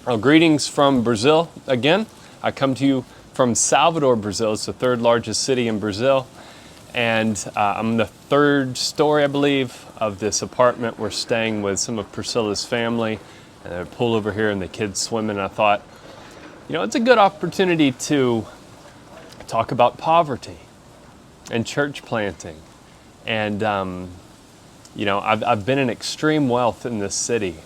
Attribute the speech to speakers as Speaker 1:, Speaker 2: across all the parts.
Speaker 1: Well, greetings from Brazil again. I come to you from Salvador, Brazil. It's the third largest city in Brazil. And I'm the third story, I believe, of this apartment. We're staying with some of Priscilla's family. And they pull over here and the kids swimming. And I thought, it's a good opportunity to talk about poverty and church planting. And, I've been in extreme wealth in this city.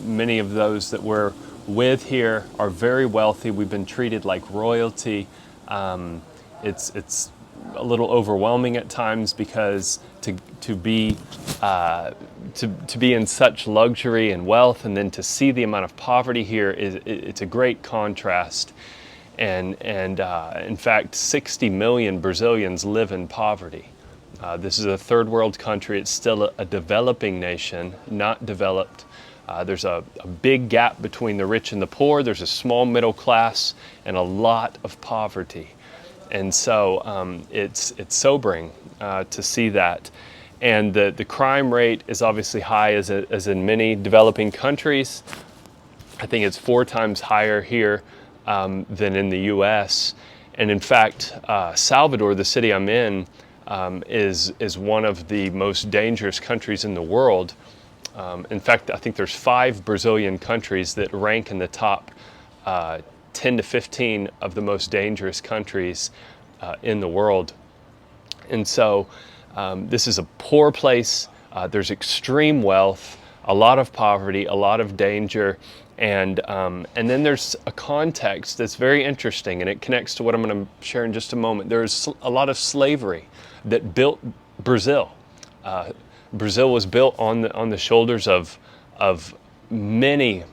Speaker 1: Many of those that we're with here are very wealthy. We've been treated like royalty. It's a little overwhelming at times because to be in such luxury and wealth, and then to see the amount of poverty here it's a great contrast. And in fact, 60 million Brazilians live in poverty. This is a third world country. It's still a developing nation, not developed. There's a big gap between the rich and the poor. There's a small middle class and a lot of poverty. And so it's sobering to see that. And the crime rate is obviously high as in many developing countries. I think it's 4 times higher here than in the US. And in fact, Salvador, the city I'm in, is one of the most dangerous countries in the world. In fact, I think there's 5 Brazilian countries that rank in the top 10 to 15 of the most dangerous countries in the world. And so this is a poor place. There's extreme wealth, a lot of poverty, a lot of danger. And then there's a context that's very interesting, and it connects to what I'm going to share in just a moment. There's a lot of slavery that built Brazil. Brazil was built on the shoulders of many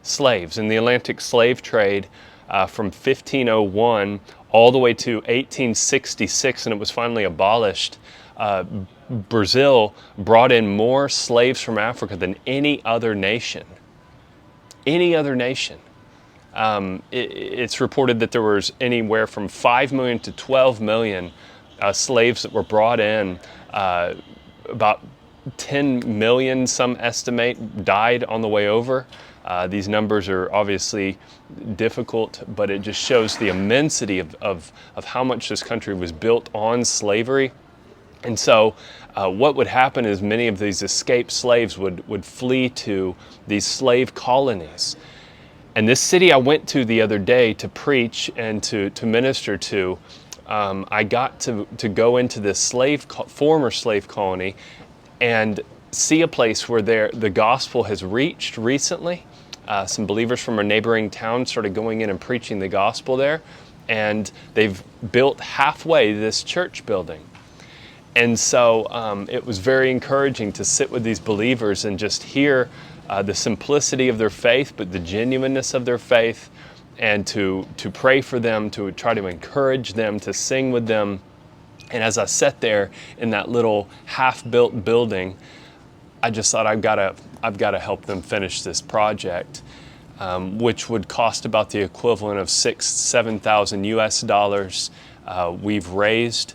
Speaker 1: slaves. In the Atlantic slave trade from 1501 all the way to 1866, and it was finally abolished, Brazil brought in more slaves from Africa than any other nation. It's reported that there was anywhere from 5 million to 12 million slaves that were brought in. About 10 million, some estimate, died on the way over. These numbers are obviously difficult, but it just shows the immensity of how much this country was built on slavery. And so what would happen is many of these escaped slaves would flee to these slave colonies. And this city I went to the other day to preach and to minister to, I got to go into this former slave colony and see a place where the gospel has reached recently. Some believers from a neighboring town started going in and preaching the gospel there, and they've built halfway this church building. And so it was very encouraging to sit with these believers and just hear the simplicity of their faith, but the genuineness of their faith, and to pray for them, to try to encourage them, to sing with them. And as I sat there in that little half-built building, I just thought I've got to help them finish this project, which would cost about the equivalent of $7,000 US. We've raised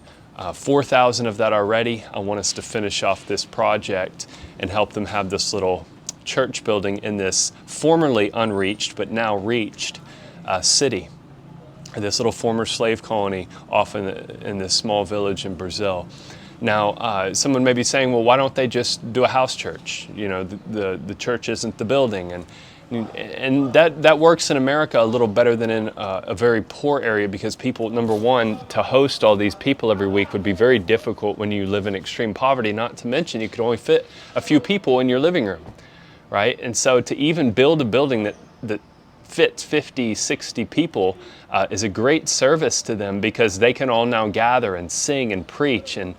Speaker 1: 4,000 of that already. I want us to finish off this project and help them have this little church building in this formerly unreached but now reached city, this little former slave colony off in this small village in Brazil. Now, someone may be saying, well, why don't they just do a house church? The church isn't the building. And that works in America a little better than in a very poor area, because people, number one, to host all these people every week would be very difficult when you live in extreme poverty, not to mention you could only fit a few people in your living room, right? And so to even build a building that fits 50, 60 people is a great service to them, because they can all now gather and sing and preach and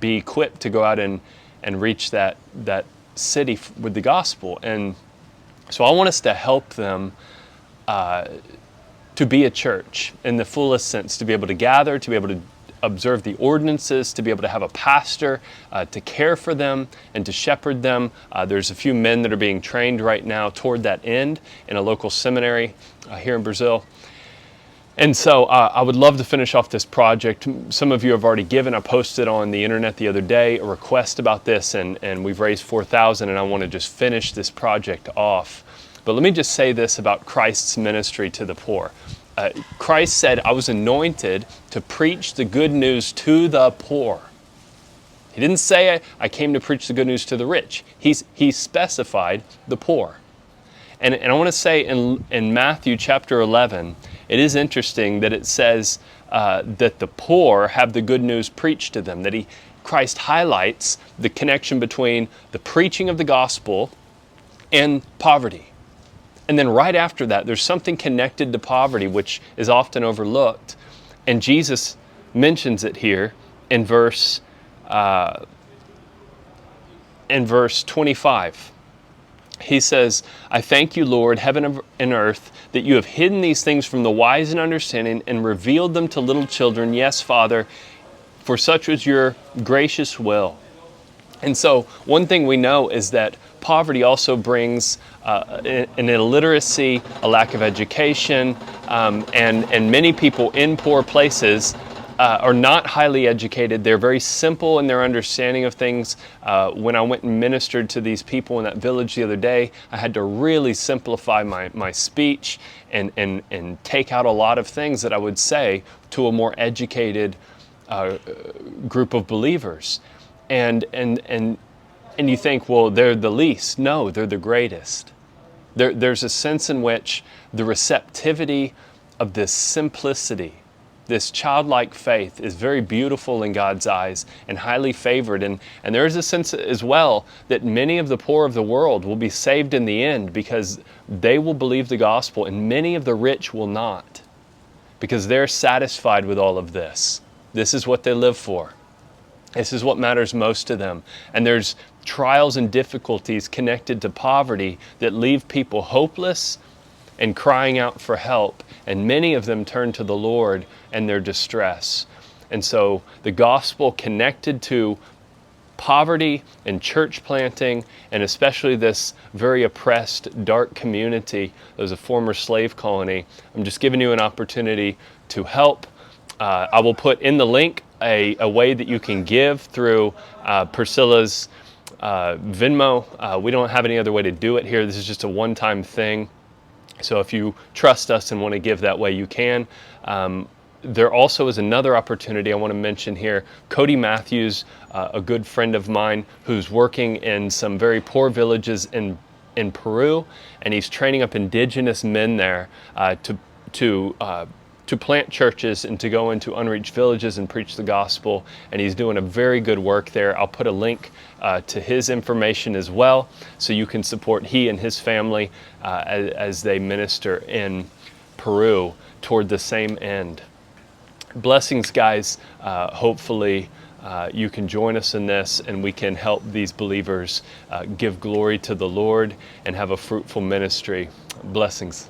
Speaker 1: be equipped to go out and reach that city with the gospel. And so I want us to help them to be a church in the fullest sense, to be able to gather, to be able to observe the ordinances, to be able to have a pastor to care for them and to shepherd them. There's a few men that are being trained right now toward that end in a local seminary here in Brazil. And so I would love to finish off this project. Some of you have already given. I posted on the internet the other day a request about this, and we've raised $4,000, and I want to just finish this project off. But let me just say this about Christ's ministry to the poor. Christ said, I was anointed to preach the good news to the poor. He didn't say, I came to preach the good news to the rich. He specified the poor. And I want to say in Matthew chapter 11, it is interesting that it says that the poor have the good news preached to them, that Christ highlights the connection between the preaching of the gospel and poverty. And then right after that, there's something connected to poverty, which is often overlooked. And Jesus mentions it here in verse 25. He says, I thank you, Lord, heaven and earth, that you have hidden these things from the wise and understanding and revealed them to little children. Yes, Father, for such was your gracious will. And so one thing we know is that poverty also brings an illiteracy, a lack of education, and many people in poor places are not highly educated. They're very simple in their understanding of things. When I went and ministered to these people in that village the other day, I had to really simplify my speech and take out a lot of things that I would say to a more educated group of believers. And you think, well, they're the least. No, they're the greatest. There's a sense in which the receptivity of this simplicity, this childlike faith, is very beautiful in God's eyes and highly favored. And there is a sense as well that many of the poor of the world will be saved in the end because they will believe the gospel, and many of the rich will not, because they're satisfied with all of this. This is what they live for. This is what matters most to them. And there's trials and difficulties connected to poverty that leave people hopeless and crying out for help. And many of them turn to the Lord in their distress. And so the gospel connected to poverty and church planting, and especially this very oppressed, dark community that was a former slave colony. I'm just giving you an opportunity to help. I will put in the link a way that you can give through Priscilla's Venmo. We don't have any other way to do it here. This is just a one-time thing. So if you trust us and want to give that way, you can. There also is another opportunity I want to mention here. Cody Matthews, a good friend of mine who's working in some very poor villages in Peru, and he's training up indigenous men there to plant churches and to go into unreached villages and preach the gospel. And he's doing a very good work there. I'll put a link to his information as well, so you can support he and his family as they minister in Peru toward the same end. Blessings, guys. Hopefully you can join us in this, and we can help these believers give glory to the Lord and have a fruitful ministry. Blessings.